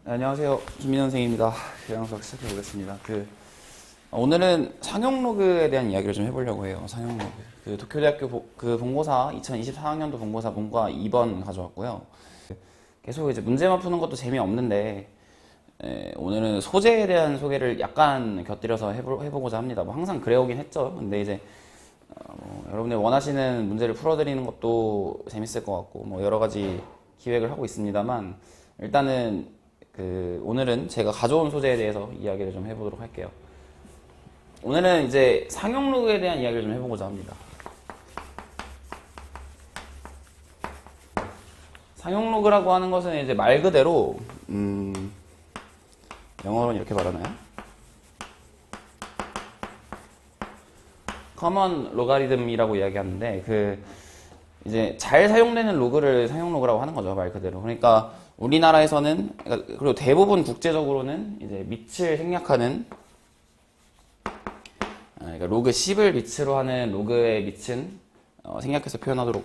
네, 안녕하세요. 김민현 선생입니다. 영상 시작해 보겠습니다. 오늘은 상용 로그에 대한 이야기를 좀 해보려고 해요. 상용 로그. 도쿄대학교 본고사 2024학년도 본고사 문과 2번 가져왔고요. 계속 이제 문제만 푸는 것도 재미없는데 오늘은 소재에 대한 소개를 약간 곁들여서 해보고자 합니다. 뭐 항상 그래오긴 했죠. 근데 이제 여러분들 원하시는 문제를 풀어드리는 것도 재밌을 것 같고 뭐 여러 가지 기획을 하고 있습니다만 일단은 오늘은 제가 가져온 소재에 대해서 이야기를 좀 해보도록 할게요. 오늘은 이제 상용 로그에 대한 이야기를 좀 해보고자 합니다. 상용 로그라고 하는 것은 이제 말 그대로 영어로는 이렇게 말하나요? 커먼 로가리즘이라고 이야기하는데 이제 잘 사용되는 로그를 상용 로그라고 하는 거죠, 말 그대로. 그러니까 우리나라에서는 그리고 대부분 국제적으로는 이제 밑을 생략하는 그러니까 로그 10을 밑으로 하는 로그의 밑은 생략해서 표현하도록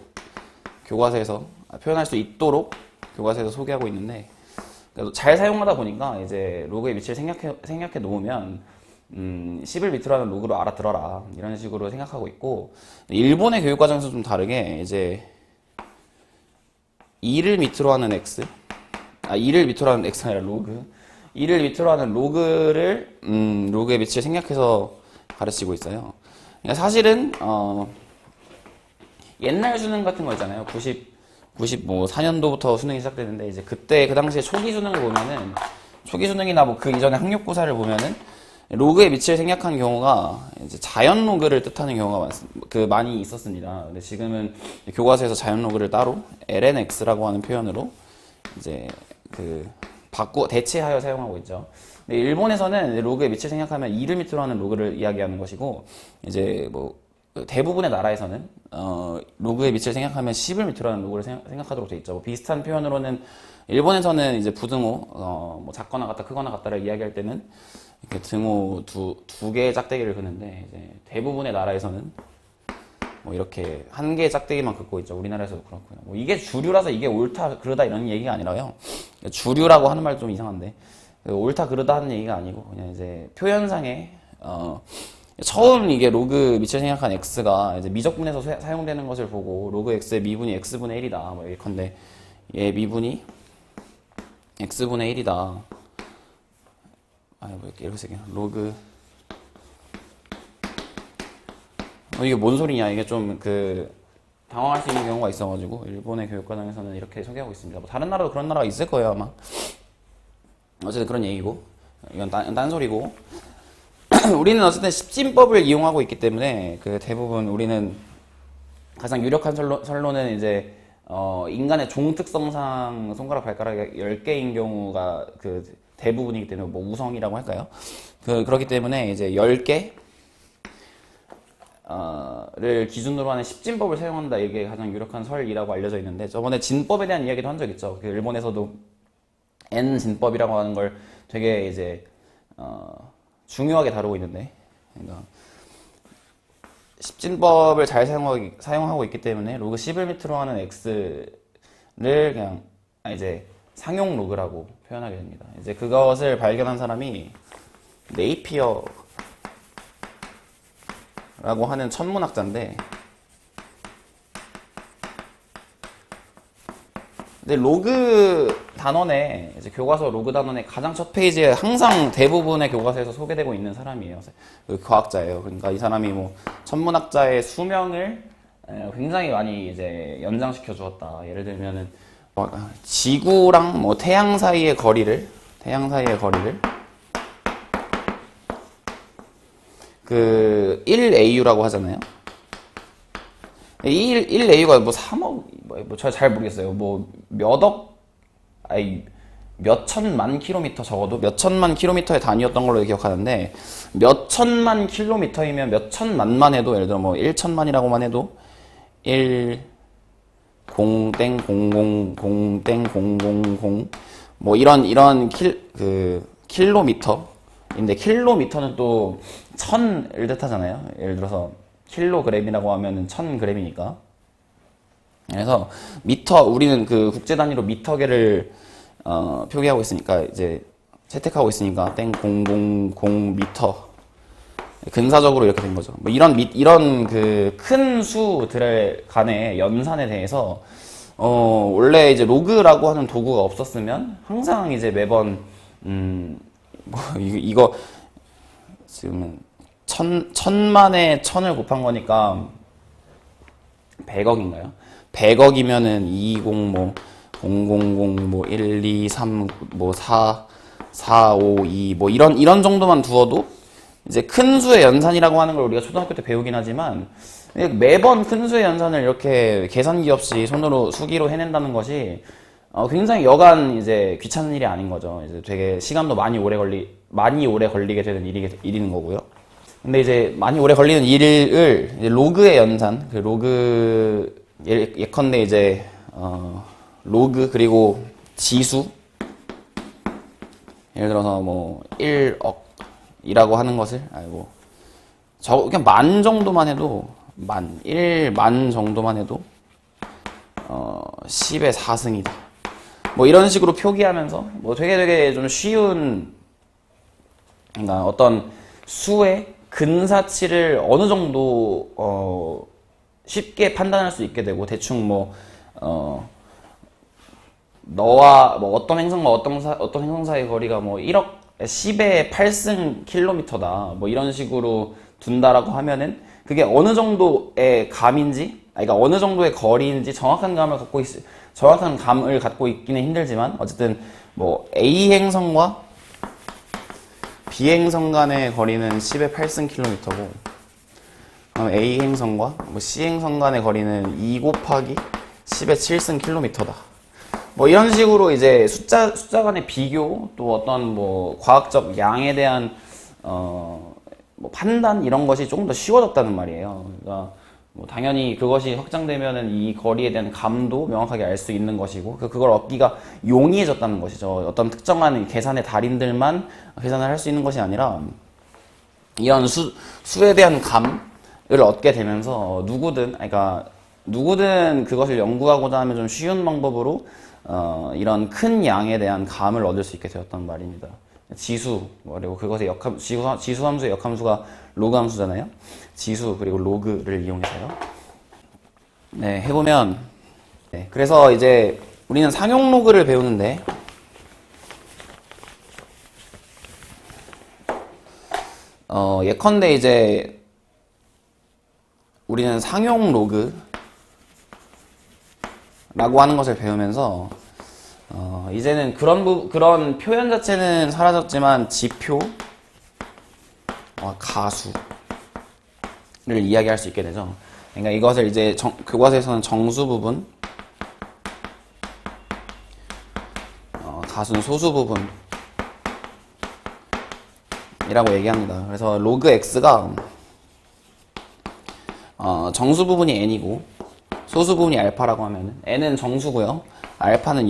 교과서에서 표현할 수 있도록 교과서에서 소개하고 있는데 잘 사용하다 보니까 이제 로그의 밑을 생략해 놓으면 10을 밑으로 하는 로그로 알아들어라 이런 식으로 생각하고 있고 일본의 교육과정에서 좀 다르게 이제 2를 밑으로 하는 x 2를 밑으로 하는 x가 아니라 로그 2를 밑으로 하는 로그를 로그의 밑을 생략해서 가르치고 있어요. 그러니까 사실은 옛날 수능 같은 거 있잖아요. 94년도부터 수능이 시작되는데 이제 그때 그 당시에 초기 수능을 보면은 초기 수능이나 뭐 그 이전에 학력고사를 보면은 로그의 밑을 생략한 경우가 이제 자연 로그를 뜻하는 경우가 많이 있었습니다. 근데 지금은 교과서에서 자연 로그를 따로 lnx라고 하는 표현으로 이제 대체하여 사용하고 있죠. 근데 일본에서는 로그의 밑을 생략하면 2를 밑으로 하는 로그를 이야기하는 것이고 이제 뭐 대부분의 나라에서는 로그의 밑을 생략하면 10을 밑으로 하는 로그를 생각하도록 돼 있죠. 뭐 비슷한 표현으로는 일본에서는 이제 부등호 뭐 작거나 같다 크거나 같다를 이야기할 때는 이렇게 등호 두 개의 짝대기를 그는데 이제 대부분의 나라에서는 뭐 이렇게 한 개의 짝대기만 긋고 있죠. 우리나라에서도 그렇고요. 뭐 이게 주류라서 이게 옳다 그르다 이런 얘기가 아니라요. 주류라고 하는 말 좀 이상한데 옳다 그르다 하는 얘기가 아니고 그냥 이제 표현상에 처음 이게 로그 밑을 생략한 x가 이제 미적분에서 사용되는 것을 보고 로그 x의 미분이 x분의 1이다 뭐 예컨대 얘 미분이 x분의 1이다 뭐 이렇게 쓰게 로그 이게 뭔 소리냐 이게 좀 당황할 수 있는 경우가 있어가지고 일본의 교육과정에서는 이렇게 소개하고 있습니다. 뭐 다른 나라도 그런 나라가 있을 거예요 아마. 어쨌든 그런 얘기고 이건 딴소리고 우리는 어쨌든 십진법을 이용하고 있기 때문에 대부분 우리는 가장 유력한 선로는 이제 인간의 종특성상 손가락 발가락이 10개인 경우가 대부분이기 때문에 뭐 우성이라고 할까요? 그렇기 때문에 이제 10개 를 기준으로 하는 십진법을 사용한다 이게 가장 유력한 설이라고 알려져 있는데 저번에 진법에 대한 이야기도 한 적 있죠. 일본에서도 N진법이라고 하는 걸 되게 이제 중요하게 다루고 있는데 그러니까 십진법을 잘 사용하고 있기 때문에 로그 10을 밑으로 하는 x를 그냥 이제 상용 로그라고 표현하게 됩니다. 이제 그것을 발견한 사람이 네이피어 라고 하는 천문학자인데 근데 로그 단원에 이제 교과서 로그 단원의 가장 첫 페이지에 항상 대부분의 교과서에서 소개되고 있는 사람이에요. 과학자예요. 그러니까 이 사람이 뭐 천문학자의 수명을 굉장히 많이 이제 연장시켜 주었다. 예를 들면은 지구랑 뭐 태양 사이의 거리를 1AU라고 하잖아요. 1AU가 뭐 3억, 뭐 잘 모르겠어요. 뭐 몇 천만 킬로미터 적어도 몇 천만 킬로미터의 단위였던 걸로 기억하는데 몇 천만 킬로미터이면 몇 천만만 해도 예를 들어 뭐 1천만이라고만 해도 1 0.000.000 뭐 이런 킬로미터인데 킬로미터는 또 천을 뜻하잖아요. 예를 들어서 킬로그램이라고 하면은 1000g이니까. 그래서 미터 우리는 국제 단위로 미터계를 표기하고 있으니까 이제 채택하고 있으니까 땡 000m 근사적으로 이렇게 된 거죠. 뭐 이런 그 큰 수들의 간의 연산에 대해서 원래 이제 로그라고 하는 도구가 없었으면 항상 이제 매번 뭐 이거 지금 천만에 천을 곱한 거니까 100억인가요? 100억이면은 20 뭐 000 뭐 1, 2, 3 뭐 4 5 2 뭐 이런 정도만 두어도 이제 큰 수의 연산이라고 하는 걸 우리가 초등학교 때 배우긴 하지만 매번 큰 수의 연산을 이렇게 계산기 없이 손으로 수기로 해낸다는 것이 굉장히 여간 이제 귀찮은 일이 아닌 거죠. 이제 되게 시간도 많이 오래 걸리게 되는 일이는 거고요. 근데 이제 많이 오래 걸리는 일을 이제 로그의 연산, 그 로그 예컨대 이제 로그 그리고 지수, 예를 들어서 뭐 1억이라고 하는 것을 알고 그냥 만 정도만 해도 1만 정도만 해도 10의 4승이다. 뭐 이런 식으로 표기하면서 뭐 되게 좀 쉬운, 그러니까 어떤 수의 근사치를 어느 정도 쉽게 판단할 수 있게 되고, 대충 뭐 너와 뭐 어떤 행성과 어떤 행성 사이의 거리가 뭐 1억 10의 8승 킬로미터다 뭐 이런 식으로 둔다라고 하면은 그게 어느 정도의 감인지, 그러니까 어느 정도의 거리인지 정확한 감을 갖고 있기는 힘들지만, 어쨌든 뭐 A 행성과 B 행성 간의 거리는 10의 8승 킬로미터고, 그럼 A 행성과 뭐 C 행성 간의 거리는 2 곱하기 10의 7승 킬로미터다. 뭐 이런 식으로 이제 숫자 간의 비교, 또 어떤 뭐 과학적 양에 대한 뭐 판단, 이런 것이 조금 더 쉬워졌다는 말이에요. 그러니까 뭐 당연히 그것이 확장되면은 이 거리에 대한 감도 명확하게 알 수 있는 것이고, 그걸 얻기가 용이해졌다는 것이죠. 어떤 특정한 계산의 달인들만 계산을 할 수 있는 것이 아니라 이런 수에 대한 감을 얻게 되면서 누구든 그것을 연구하고자 하면 좀 쉬운 방법으로 이런 큰 양에 대한 감을 얻을 수 있게 되었단 말입니다. 지수, 그리고 그것의 지수 함수의 역함수가 로그 함수잖아요. 지수 그리고 로그를 이용해서요. 네, 해보면, 네, 그래서 이제 우리는 상용 로그를 배우는데, 예컨대 이제 우리는 상용 로그라고 하는 것을 배우면서 이제는 그런 표현 자체는 사라졌지만 지표와 가수를 이야기할 수 있게 되죠. 그러니까 이것을 이제 교과서에서는 정수 부분, 가수는 소수 부분이라고 얘기합니다. 그래서 로그 x가 정수 부분이 n이고 소수 부분이 알파라고 하면 n은 정수고요. 알파는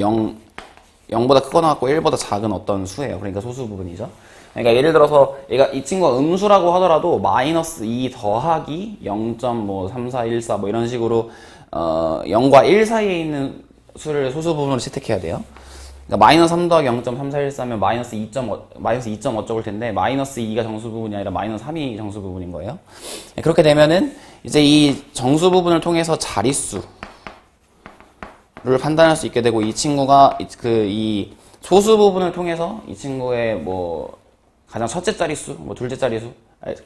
0보다 크거나 같고 1보다 작은 어떤 수예요. 그러니까 소수 부분이죠. 그러니까 예를 들어서 이 친구가 음수라고 하더라도 마이너스 2 더하기 0.3414 뭐 이런 식으로 0과 1 사이에 있는 수를 소수 부분으로 채택해야 돼요. 그러니까 마이너스 3 더하기 0.3414면 마이너스 2. 어쩌고일 텐데, 마이너스 2가 정수 부분이 아니라 마이너스 3이 정수 부분인 거예요. 그렇게 되면은 이제 이 정수 부분을 통해서 자릿수를 판단할 수 있게 되고, 이 친구가 이 소수 부분을 통해서 이 친구의 뭐 가장 첫째 자릿수, 뭐 둘째 자릿수,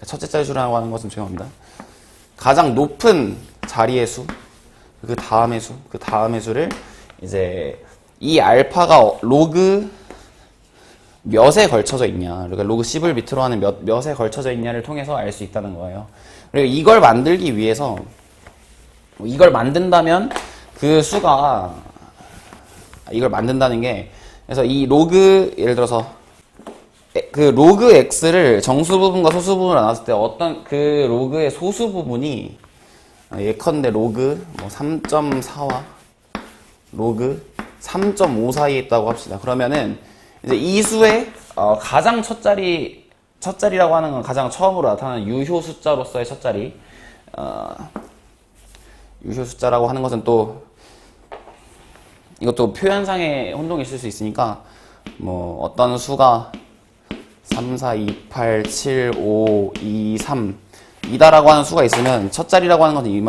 첫째 자릿수라고 하는 것은 죄송합니다. 가장 높은 자리의 수, 그 다음의 수를 이제 이 알파가 로그 몇에 걸쳐져 있냐, 그러니까 로그 10을 밑으로 하는 몇에 걸쳐져 있냐를 통해서 알 수 있다는 거예요. 그리고 이걸 만들기 위해서, 이걸 만든다면 그 수가, 이걸 만든다는 게, 그래서 이 로그, 예를 들어서 그 로그 x를 정수 부분과 소수 부분으로 나눴을 때 어떤 그 로그의 소수 부분이 예컨대 로그 뭐 3.4와 로그 3.5 사이에 있다고 합시다. 그러면은 이제 이 수의 가장 첫자리라고 하는 건 가장 처음으로 나타나는 유효 숫자로서의 첫자리, 유효 숫자라고 하는 것은 또 이것도 표현상의 혼동이 있을 수 있으니까 뭐 어떤 수가 3, 4, 2, 8, 7, 5, 2, 3 이다라고 하는 수가 있으면 첫 자리라고 하는 것은 이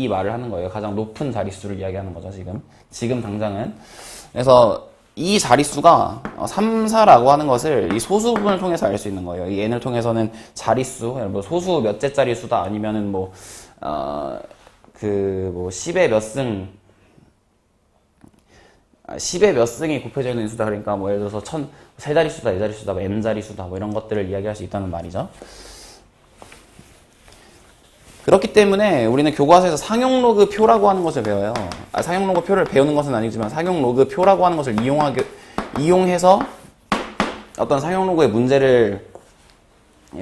말을 하는 거예요. 가장 높은 자릿수를 이야기하는 거죠. 지금 당장은. 그래서 이 자릿수가 3, 4라고 하는 것을 이 소수분을 통해서 알 수 있는 거예요. 이 n을 통해서는 자릿수, 뭐 소수 몇째 짜리 수다 아니면은 뭐 10의 몇 승, 10의 몇 승이 곱해져 있는 수다. 그러니까 뭐 예를 들어서 세 자릿수다, 네 자릿수다, 뭐 n 자릿수다, 뭐 이런 것들을 이야기할 수 있다는 말이죠. 그렇기 때문에 우리는 교과서에서 상용로그 표라고 하는 것을 배워요. 상용로그 표를 배우는 것은 아니지만 상용로그 표라고 하는 것을 이용해서 어떤 상용로그의 문제를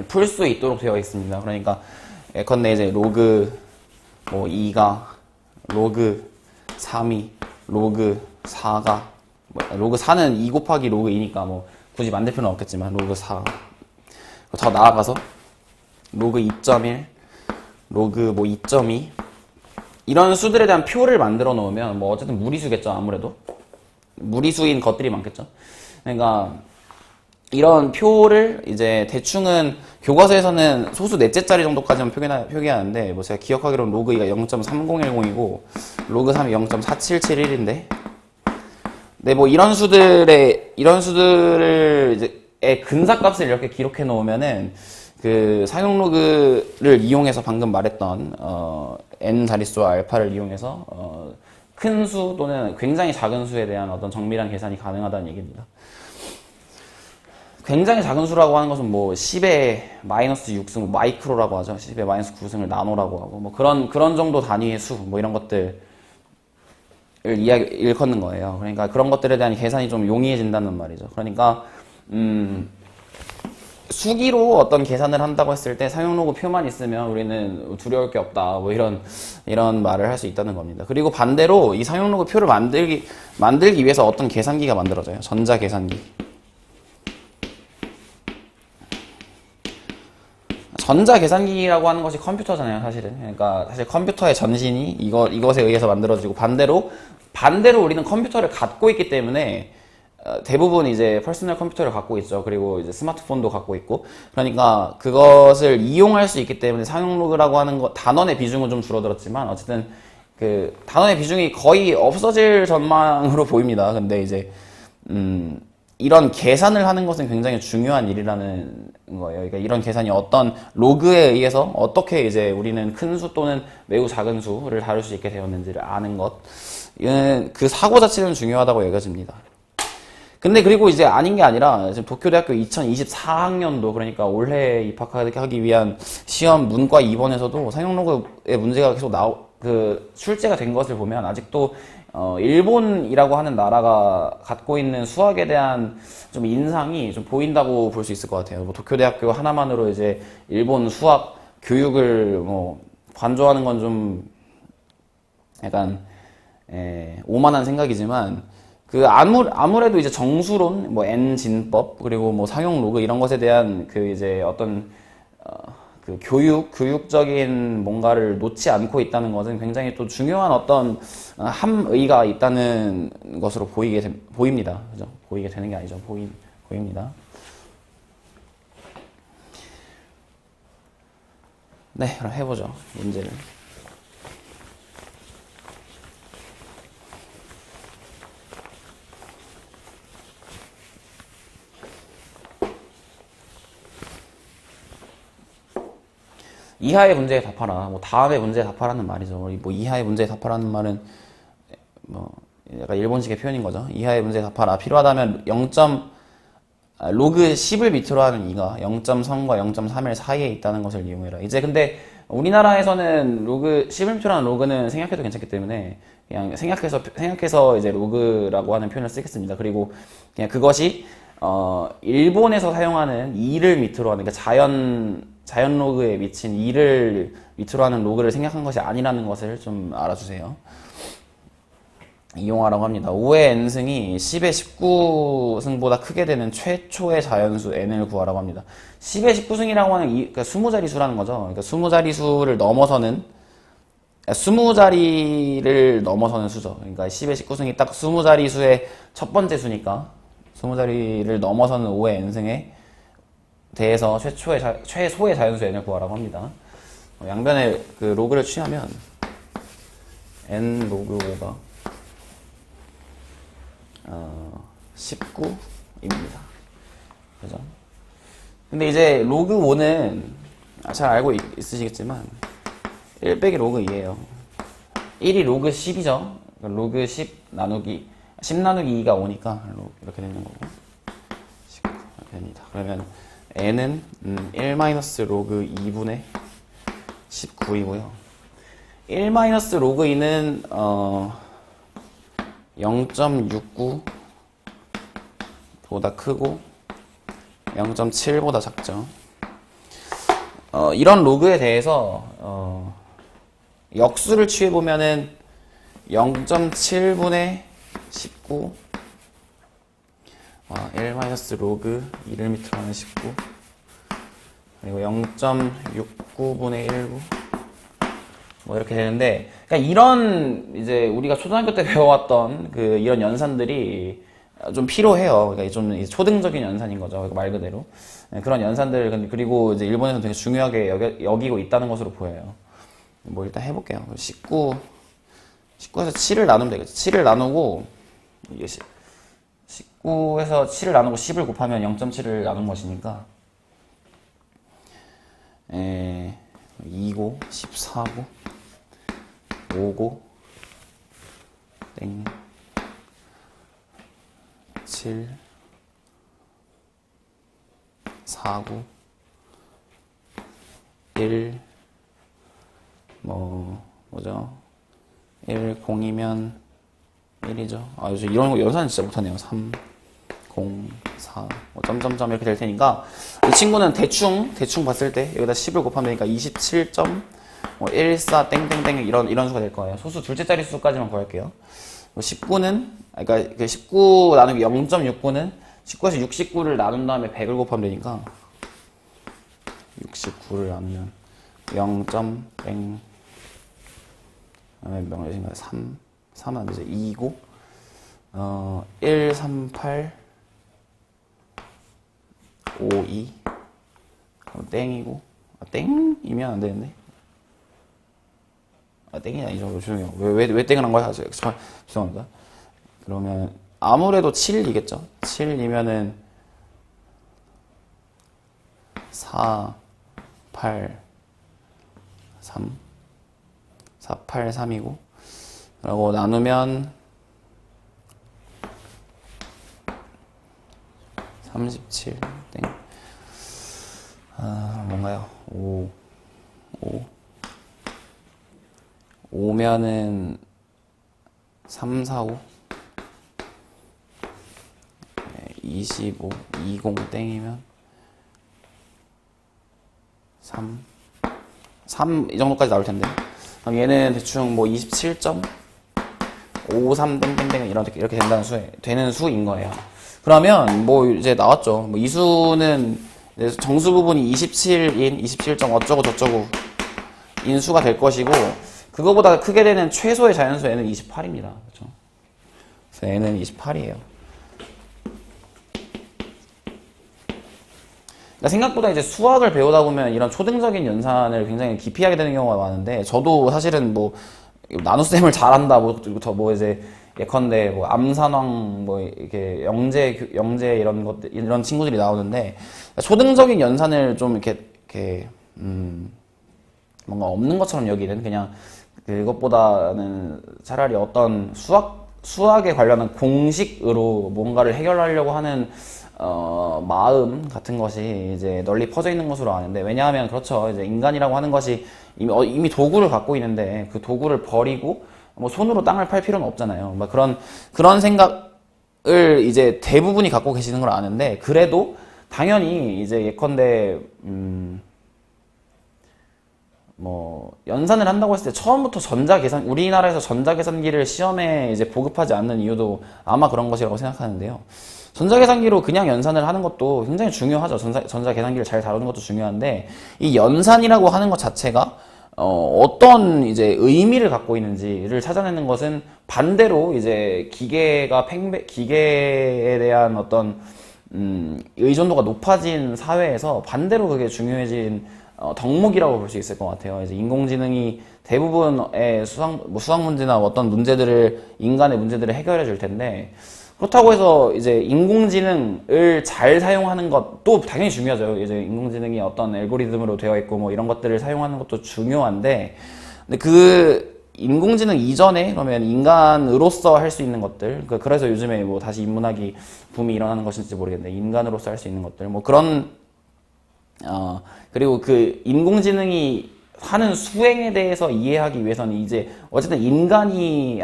풀 수 있도록 되어 있습니다. 그러니까 예컨대 이제 로그 뭐 2가 로그 3이 로그 4가 로그 4는 2 곱하기 로그 2니까 뭐 굳이 만들 필요는 없겠지만 로그 4 더 나아가서 로그 2.1 로그 뭐 2.2 이런 수들에 대한 표를 만들어 놓으면 뭐 어쨌든 무리수겠죠. 아무래도 무리수인 것들이 많겠죠. 그러니까 이런 표를 이제 대충은 교과서에서는 소수 넷째 자리 정도까지만 표기하는데 뭐 제가 기억하기로는 로그 2가 0.3010이고 로그 3이 0.4771인데 네, 뭐 이런 수들을 이제 근사값을 이렇게 기록해 놓으면은 그 상용 로그를 이용해서 방금 말했던 n 자릿수와 알파를 이용해서 큰 수 또는 굉장히 작은 수에 대한 어떤 정밀한 계산이 가능하다는 얘기입니다. 굉장히 작은 수라고 하는 것은 뭐 10의 마이너스 6승, 마이크로라고 하죠. 10의 마이너스 9승을 나노라고 하고 뭐 그런 정도 단위의 수, 뭐 이런 것들을 일컫는 거예요. 그러니까 그런 것들에 대한 계산이 좀 용이해진다는 말이죠. 그러니까 수기로 어떤 계산을 한다고 했을 때 상용로그 표만 있으면 우리는 두려울 게 없다. 뭐 이런 말을 할 수 있다는 겁니다. 그리고 반대로 이 상용로그 표를 만들기 위해서 어떤 계산기가 만들어져요. 전자계산기. 전자계산기라고 하는 것이 컴퓨터잖아요, 사실은. 그러니까 사실 컴퓨터의 전신이 이것에 의해서 만들어지고 반대로 우리는 컴퓨터를 갖고 있기 때문에 대부분 이제 퍼스널 컴퓨터를 갖고 있죠. 그리고 이제 스마트폰도 갖고 있고. 그러니까 그것을 이용할 수 있기 때문에 상용로그라고 하는 것, 단원의 비중은 좀 줄어들었지만 어쨌든 그 단원의 비중이 거의 없어질 전망으로 보입니다. 근데 이제 이런 계산을 하는 것은 굉장히 중요한 일이라는 거예요. 그러니까 이런 계산이 어떤 로그에 의해서 어떻게 이제 우리는 큰 수 또는 매우 작은 수를 다룰 수 있게 되었는지를 아는 것. 이는 그 사고 자체는 중요하다고 여겨집니다. 근데 그리고 이제 아닌 게 아니라 지금 도쿄대학교 2024학년도 그러니까 올해 입학하기 위한 시험 문과 2번에서도 상용로그의 문제가 계속 출제가 된 것을 보면 아직도 일본이라고 하는 나라가 갖고 있는 수학에 대한 좀 인상이 좀 보인다고 볼 수 있을 것 같아요. 뭐 도쿄대학교 하나만으로 이제 일본 수학 교육을 뭐 관조하는 건 좀 약간 오만한 생각이지만 아무래도 이제 정수론, 뭐 N진법 그리고 뭐 상용 로그 이런 것에 대한 그 이제 어떤 그 교육적인 뭔가를 놓지 않고 있다는 것은 굉장히 또 중요한 어떤 함의가 있다는 것으로 보입니다. 그죠? 보이게 되는 게 아니죠. 보입니다. 네, 그럼 해보죠. 문제를. 이하의 문제에 답하라. 뭐 다음의 문제에 답하라는 말이죠. 뭐 이하의 문제에 답하라는 말은 뭐 약간 일본식의 표현인 거죠. 이하의 문제에 답하라. 필요하다면 로그 10을 밑으로 하는 2가 0.3과 0.31 사이에 있다는 것을 이용해라. 이제 근데 우리나라에서는 로그 10을 밑으로 하는 로그는 생략해도 괜찮기 때문에 그냥 생략해서 이제 로그라고 하는 표현을 쓰겠습니다. 그리고 그냥 그것이 일본에서 사용하는 2를 밑으로 하는 그러니까 자연 로그에 미친 2를 밑으로 하는 로그를 생략한 것이 아니라는 것을 좀 알아주세요. 이용하라고 합니다. 5의 n승이 10의 19승보다 크게 되는 최초의 자연수 n을 구하라고 합니다. 10의 19승이라고 하는 그러니까 20자리수라는 거죠. 그러니까 20자리수를 넘어서는 20자리를 넘어서는 수죠. 그러니까 10의 19승이 딱 20자리 수의 첫 번째 수니까 20자리를 넘어서는 5의 n승에 대해서 최소의 자연수 n을 구하라고 합니다. 양변에 그 로그를 취하면 n 로그 5가 19입니다. 그죠? 근데 이제 로그 5는 잘 알고 있으시겠지만 1 빼기 로그 2예요. 1이 로그 10이죠. 로그 10 나누기 10 나누기 2가 5니까 이렇게 되는 거고 19 이렇게 됩니다. 그러면 n은 1 마이너스 로그 2분의 19이고요. 1 마이너스 로그 2는 0.69 보다 크고 0.7보다 작죠. 이런 로그에 대해서 역수를 취해보면은 0.7분의 19 1 마이너스 로그 2를 밑으로 하는 19 그리고 0.69분의 19 뭐 이렇게 되는데, 그러니까 이런 이제 우리가 초등학교 때 배워왔던 그 이런 연산들이 좀 필요해요. 그러니까 좀 초등적인 연산인 거죠, 말 그대로. 그런 연산들, 그리고 이제 일본에서는 되게 중요하게 여기고 있다는 것으로 보여요. 뭐 일단 해볼게요. 19에서 7을 나누면 되겠죠. 7을 나누고 19에서 7을 나누고 10을 곱하면 0.7을 나눈 것이니까 2고 14고 5고 땡 7 4고 1 뭐죠? 1 0이면 1이죠. 요즘 이런 거 연산 진짜 못하네요. 3 0 4 점점점 이렇게 될 테니까 이 친구는 대충 봤을 때 여기다 10을 곱하면 되니까 27.14 땡땡땡 이런 수가 될 거예요. 소수 둘째 자리 수까지만 구할게요. 19는 그러니까 그 19 나누기 0.69는 19에서 69를 나눈 다음에 100을 곱하면 되니까 69를 나누면 0.땡 몇 명이신가요? 3은 안 되죠. 2고 1 3 8 5 2 그럼 땡이고 땡이면 안 되는데 땡이 아니죠. 조용해요. 왜 땡을 한 거야? 죄송합니다. 그러면 아무래도 7이겠죠. 7이면은 4 8 3 4 8 3이고 그리고 나누면 37 땡. 뭔가요? 5면은 3, 4, 5 25 20 땡이면 3 이 정도까지 나올 텐데 그럼 얘는 대충 뭐 27.53 땡땡땡 이렇게 되는 수인 거예요. 그러면 뭐 이제 나왔죠. 뭐 이 수는 정수 부분이 27인 27. 어쩌고 저쩌고 인수가 될 것이고 그거보다 크게 되는 최소의 자연수 n은 28입니다. 그렇죠? 그래서 n은 28이에요. 그러니까 생각보다 이제 수학을 배우다 보면 이런 초등적인 연산을 굉장히 깊이 하게 되는 경우가 많은데 저도 사실은 뭐 나눗셈을 잘한다 뭐 이제 예컨대 뭐 암산왕 뭐 이렇게 영재 이런 친구들이 나오는데 초등적인 연산을 좀 이렇게 뭔가 없는 것처럼 여기는 그냥 그것보다는 차라리 어떤 수학에 관련한 공식으로 뭔가를 해결하려고 하는 마음 같은 것이 이제 널리 퍼져 있는 것으로 아는데 이왜냐하면 그렇죠. 이제 인간이라고 하는 것이 이미 도구를 갖고 있는데 그 도구를 버리고 뭐 손으로 땅을 팔 필요는 없잖아요. 막 그런 생각을 이제 대부분이 갖고 계시는 걸 아는데 그래도 당연히 이제 예컨대 뭐 연산을 한다고 했을 때 처음부터 우리나라에서 전자계산기를 시험에 이제 보급하지 않는 이유도 아마 그런 것이라고 생각하는데요. 전자계산기로 그냥 연산을 하는 것도 굉장히 중요하죠. 전자계산기를 잘 다루는 것도 중요한데 이 연산이라고 하는 것 자체가 어떤 이제 의미를 갖고 있는지를 찾아내는 것은 반대로 이제 기계에 대한 어떤 의존도가 높아진 사회에서 반대로 그게 중요해진 덕목이라고 볼 수 있을 것 같아요. 이제 인공지능이 대부분의 수학 문제나 어떤 문제들을 인간의 문제들을 해결해 줄 텐데 그렇다고 해서 이제 인공지능을 잘 사용하는 것도 당연히 중요하죠. 이제 인공지능이 어떤 알고리즘으로 되어 있고 뭐 이런 것들을 사용하는 것도 중요한데 근데 그 인공지능 이전에 그러면 인간으로서 할 수 있는 것들 그래서 요즘에 뭐 다시 인문학이 붐이 일어나는 것인지 모르겠는데 인간으로서 할 수 있는 것들 뭐 그런 그리고 그 인공지능이 하는 수행에 대해서 이해하기 위해서는 이제 어쨌든 인간이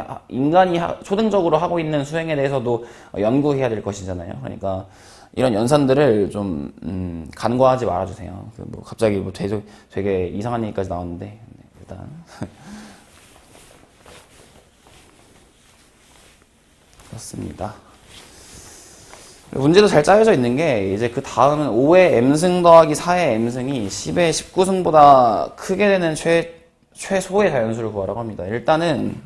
초등적으로 하고 있는 수행에 대해서도 연구해야 될 것이잖아요. 그러니까 이런 연산들을 좀 간과하지 말아주세요. 뭐 갑자기 뭐 되게 이상한 얘기까지 나왔는데 일단 그렇습니다. 문제도 잘 짜여져 있는 게 이제 그 다음은 5의 m승 더하기 4의 m승이 10의 19승보다 크게 되는 최소의 자연수를 구하라고 합니다. 일단은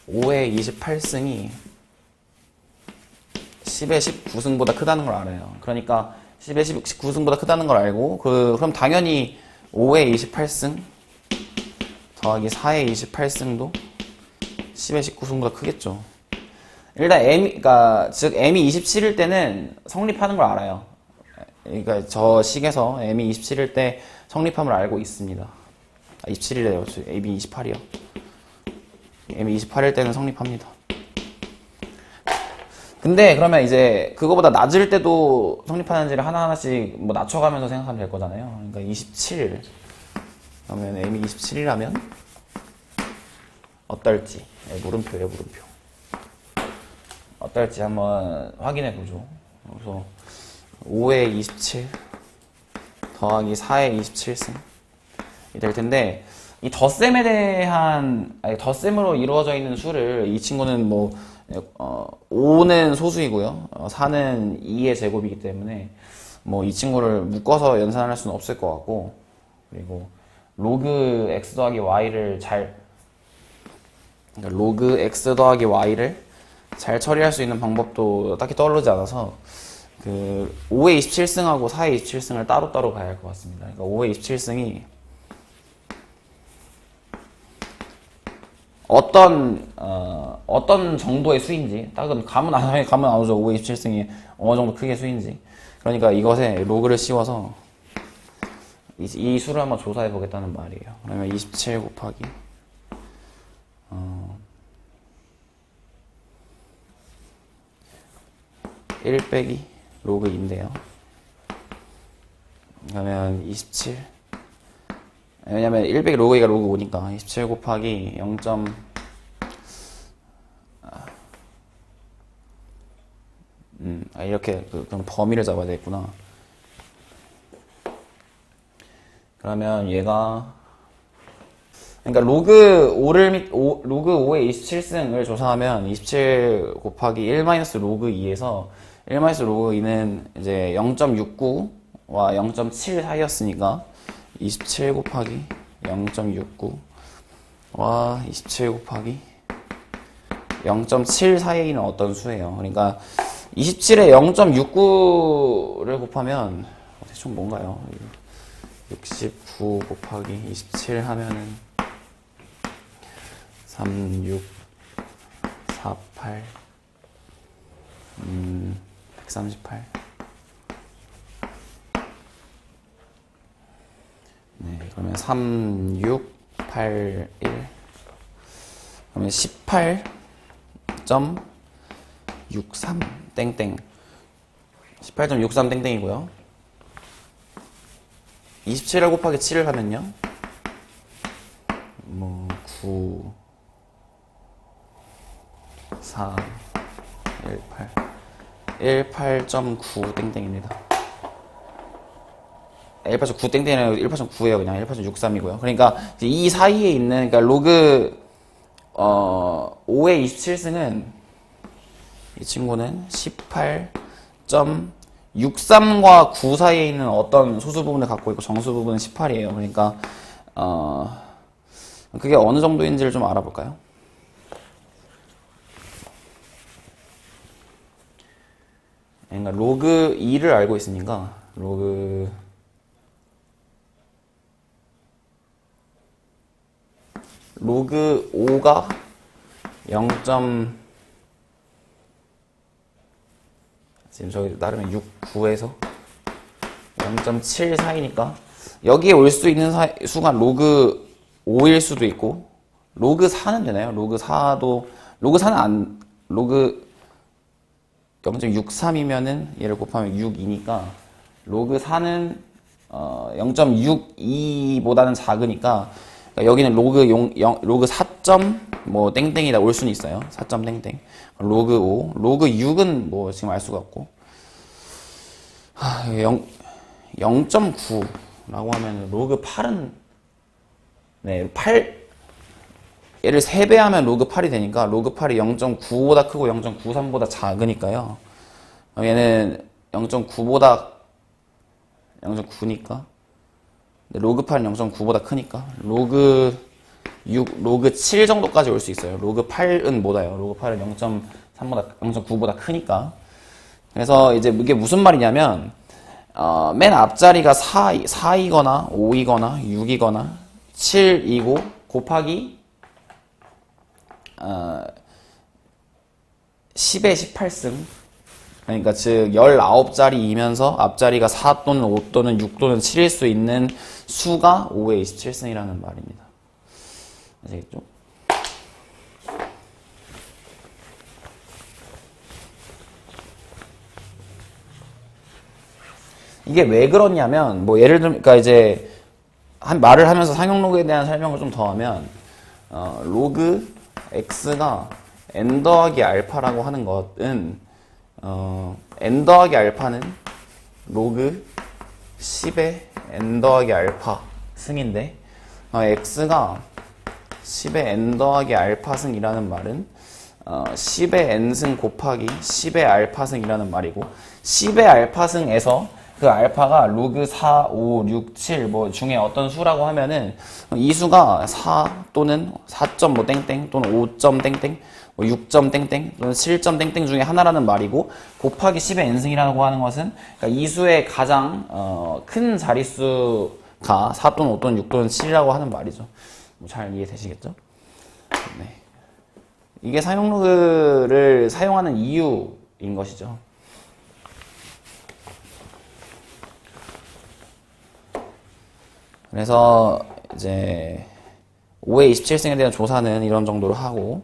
5의 28승이 10의 19승보다 크다는 걸 알아요. 그러니까 10의 19승보다 크다는 걸 알고 그럼 당연히 5의 28승 더하기 4의 28승도 10의 19승보다 크겠죠. 일단 그러니까 즉 m이 27일 때는 성립하는 걸 알아요. 그러니까 저 식에서 m이 27일 때 성립함을 알고 있습니다. 27일이래요. m이 28이요. m이 28일 때는 성립합니다. 근데 그러면 이제 그거보다 낮을 때도 성립하는지를 하나하나씩 뭐 낮춰가면서 생각하면 될 거잖아요. 그러니까 27 그러면 m이 27이라면 어떨지 물음표예요, 물음표. 어떨지 한번 확인해 보죠. 그래서 5의 27 더하기 4의 27승이 될 텐데 이 덧셈에 대한 덧셈으로 이루어져 있는 수를 이 친구는 뭐 5는 소수이고요. 4는 2의 제곱이기 때문에 뭐 이 친구를 묶어서 연산할 수는 없을 것 같고 그리고 로그 x 더하기 y를 그러니까 로그 x 더하기 y를 잘 처리할 수 있는 방법도 딱히 떠오르지 않아서 그 5의 27승하고 4의 27승을 따로따로 봐야 할 것 같습니다. 그러니까 5의 27승이 어떤 정도의 수인지 딱은 감은 안 오죠. 5의 27승이 어느 정도 크게 수인지. 그러니까 이것에 로그를 씌워서 이 수를 한번 조사해 보겠다는 말이에요. 그러면 27 곱하기 1 빼기 로그 2인데요. 그러면 27 왜냐면 1 빼기 로그 2가 로그 5니까 27 곱하기 0. 이렇게 그럼 범위를 잡아야 되겠구나. 그러면 얘가 그러니까 로그 5의 27승을 조사하면 27 곱하기 1 마이너스 로그 2에서 1 마이너스 로그 2는 이제 0.69와 0.7 사이였으니까 27 곱하기 0.69와 27 곱하기 0.7 사이에 있는 어떤 수예요. 그러니까 27에 0.69를 곱하면 대충 뭔가요? 69 곱하기 27 하면은 3, 6, 4, 8 138 네, 그러면 3, 6, 8, 1 그러면 18.63 땡땡 18.63 땡땡이고요 27을 곱하기 7을 하면요 뭐 9 4 18.9 땡땡입니다 18.9 땡땡이는 18.9예요 그냥 18.63이고요 그러니까 이 사이에 있는 그러니까 로그 5의 27승은 이 친구는 18.63 63과 9 사이에 있는 어떤 소수 부분을 갖고 있고 정수 부분은 18이에요. 그러니까 그게 어느 정도인지를 좀 알아볼까요? 그러니까 로그 2를 알고 있으니까 로그 5가 0. 지금 저기 나름의 6, 9에서 0.7 사이니까 여기에 올 수 있는 수가 로그 5일 수도 있고 로그 4는 되나요? 로그 4도 로그 4는 로그 0.63이면은 얘를 곱하면 6이니까 로그 4는 0.62보다는 작으니까 그러니까 여기는 로그 4. 뭐 땡땡이다 올 수는 있어요. 4. 땡땡. 로그 5, 로그 6은 뭐 지금 알 수가 없고 0.9라고 하면 로그 8은 네, 8 얘를 3배 하면 로그 8이 되니까 로그 8이 0.9보다 크고 0.93보다 작으니까요. 얘는 0.9보다 0.9니까 로그 8은 0.9보다 크니까 로그 6, 로그 7 정도까지 올 수 있어요. 로그 8은 뭐다요? 로그 8은 0.9보다 크니까. 그래서 이제 이게 무슨 말이냐면 맨 앞자리가 4이거나 5이거나 6이거나 7이고 곱하기 10의 18승 그러니까 즉 19자리이면서 앞자리가 4 또는 5 또는 6 또는 7일 수 있는 수가 5의 27승이라는 말입니다. 아시겠죠? 이게 왜 그러냐면 뭐 예를 들면 그러니까 이제 말을 하면서 상용 로그에 대한 설명을 좀 더하면 로그 x가 n 더하기 알파라고 하는 것은 n 더하기 알파는 로그 10의 n 더하기 알파 승인데 x가 10의 n 더하기 알파 승이라는 말은 10의 n승 곱하기 10의 알파 승이라는 말이고 10의 알파 승에서 그 알파가 로그 4, 5, 6, 7 뭐 중에 어떤 수라고 하면은 이 수가 4 또는 4점 뭐 땡땡 또는 5점 땡땡 뭐 6점 땡땡 또는 7점 땡땡 중에 하나라는 말이고 곱하기 10의 n승이라고 하는 것은 그러니까 이 수의 가장 큰 자릿수가 4 또는 5 또는 6 또는 7이라고 하는 말이죠. 뭐 잘 이해되시겠죠? 네. 이게 사용 로그를 사용하는 이유인 것이죠. 그래서 이제 5의 27승에 대한 조사는 이런 정도로 하고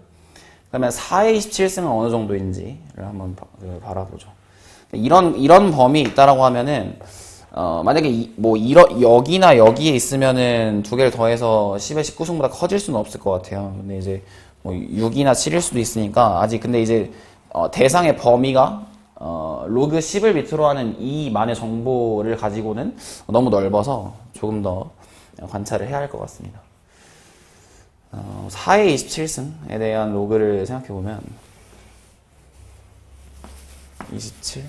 그러면 4의 27승은 어느 정도인지를 한번 바라보죠. 이런 범위 있다라고 하면은 만약에 여기나 여기에 있으면은 두 개를 더해서 10의 19승보다 커질 수는 없을 것 같아요. 근데 이제 뭐 6이나 7일 수도 있으니까 아직 근데 이제 대상의 범위가 로그 10을 밑으로 하는 이만의 정보를 가지고는 너무 넓어서 조금 더 관찰을 해야 할 것 같습니다. 4의 27승에 대한 로그를 생각해보면 27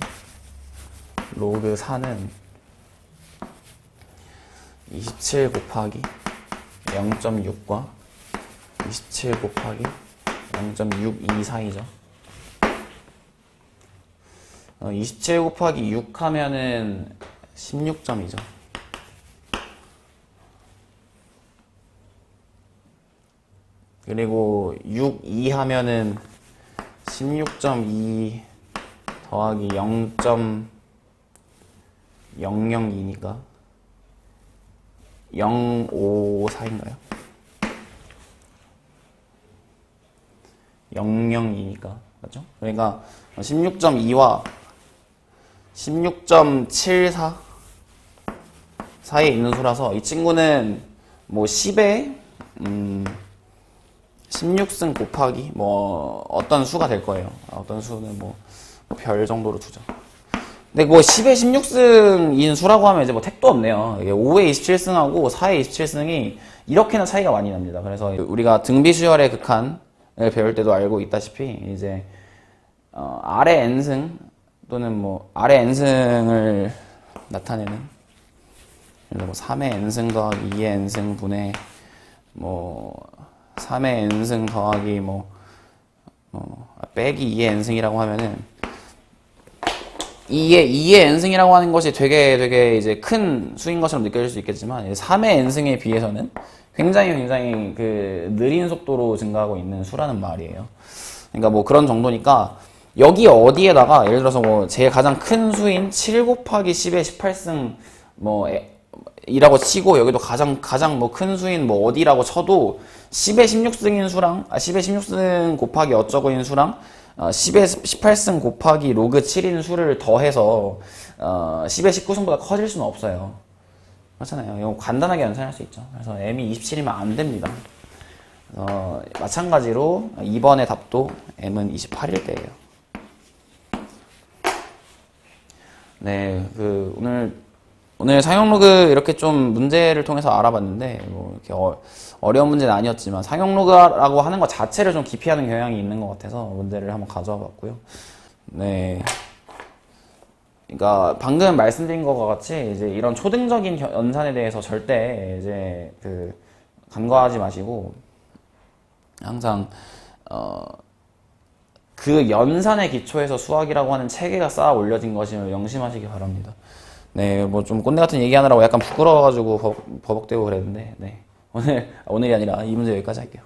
로그 4는 27 곱하기 0.6과 27 곱하기 0.62 사이죠. 27 곱하기 6 하면은 16점이죠. 그리고 6, 2 하면은 16.2 더하기 0.002니까 054인가요? 002니까 맞죠? 그러니까 16.2와 16.74 사이에 있는 수라서 이 친구는 뭐 10에 16승 곱하기 뭐 어떤 수가 될 거예요. 어떤 수는 뭐 별 정도로 두죠. 근데 뭐 10에 16승인 수라고 하면 이제 뭐 택도 없네요. 5에 27승하고 4에 27승이 이렇게나 차이가 많이 납니다. 그래서 우리가 등비수열의 극한을 배울 때도 알고 있다시피 이제 아래 n승 또는 뭐 아래 n승을 나타내는, 예를 들어 뭐 3의 n승 더하기 2의 n승 분의 뭐 3의 n승 더하기 빼기 2의 n승이라고 하면은 2의 n승이라고 하는 것이 되게 이제 큰 수인 것처럼 느껴질 수 있겠지만 3의 n승에 비해서는 굉장히 그 느린 속도로 증가하고 있는 수라는 말이에요. 그러니까 뭐 그런 정도니까 여기 어디에다가 예를 들어서 뭐 제 가장 큰 수인 7 곱하기 10의 18승 뭐 이라고 치고 여기도 가장 뭐 큰 수인 뭐 어디라고 쳐도 10의 16승인 수랑 10의 16승 곱하기 어쩌고인 수랑 10의 18승 곱하기 로그 7인 수를 더해서 10의 19승보다 커질 수는 없어요. 그렇잖아요. 이거 간단하게 연산할 수 있죠. 그래서 m이 27이면 안 됩니다. 마찬가지로 2번의 답도 m은 28일 때예요. 네, 오늘 상용 로그 이렇게 좀 문제를 통해서 알아봤는데 뭐 이렇게 어려운 문제는 아니었지만 상용 로그라고 하는 것 자체를 좀 기피하는 경향이 있는 것 같아서 문제를 한번 가져와 봤고요. 네. 그러니까 방금 말씀드린 것과 같이 이제 이런 초등적인 연산에 대해서 절대 이제 간과하지 마시고 항상 그 연산의 기초에서 수학이라고 하는 체계가 쌓아 올려진 것임을 명심하시기 바랍니다. 네, 뭐 좀 꼰대 같은 얘기하느라고 약간 부끄러워가지고 버벅대고 그랬는데, 네. 오늘이 아니라 이 문제 여기까지 할게요.